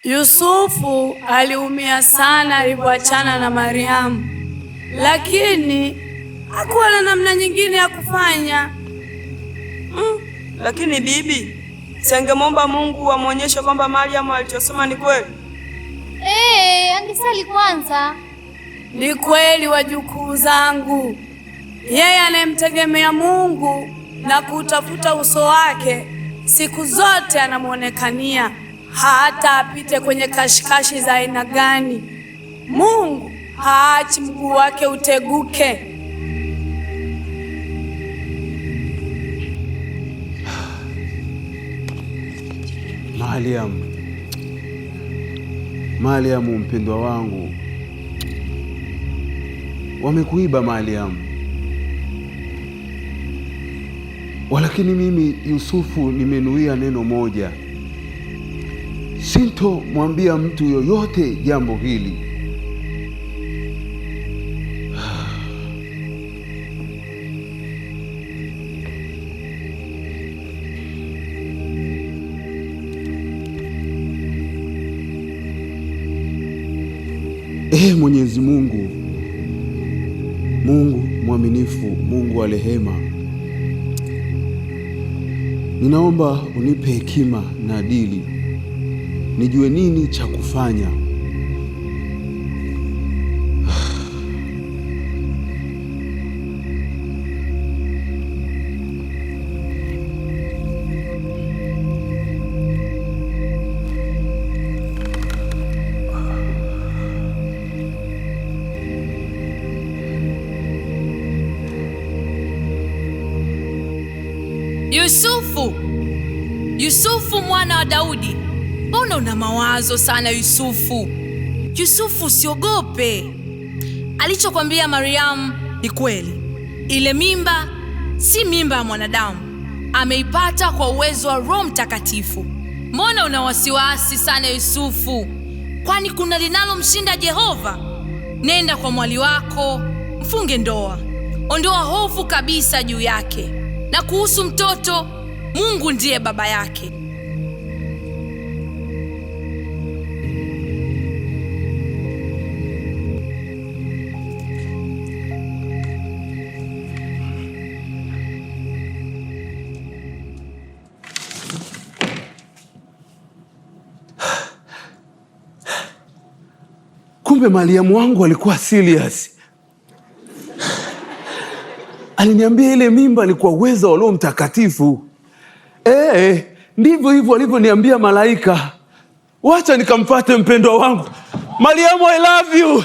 Yusufu aliumia sana alipoachana na Mariamu, lakini hakuwa na namna nyingine ya kufanya. Lakini bibi, singemwomba Mungu amwonyeshe kwamba Mariamu alichosema ni kweli? Angesali kwanza. Ni kweli wajukuu zangu, yeye anayemtegemea Mungu na kutafuta uso wake siku zote anamwonekania, hata apite kwenye kashikashi za aina gani. Mungu haachi mguu wake uteguke. Mariamu mpendwa wangu, wamekuiba Mariamu. Walakini mimi Yusufu nimenuia neno moja, sintomwambia mtu yoyote jambo hili. Mwenyezi Mungu, Mungu mwaminifu, Mungu wa rehema, ninaomba unipe hekima na adili, nijue nini cha kufanya. Yusufu mwana wa Daudi, mbona una mawazo sana Yusufu? Yusufu, usiogope. Alichokwambia Mariamu ni kweli. Ile mimba si mimba ya mwanadamu, ameipata kwa uwezo wa Roho Mtakatifu. Mbona una wasiwasi sana Yusufu? Kwani kuna linalomshinda Jehova? Nenda kwa mwali wako, mfunge ndoa, ondoa hofu kabisa juu yake. Na kuhusu mtoto, Mungu ndiye baba yake. Kumbe Mariamu wangu alikuwa serious. Aliniambia ile mimba ni kwa uwezo wa Roho Mtakatifu. Ndivyo hivyo alivyoniambia malaika. Wacha nikamfuate mpendwa wangu. Mariamu, I love you.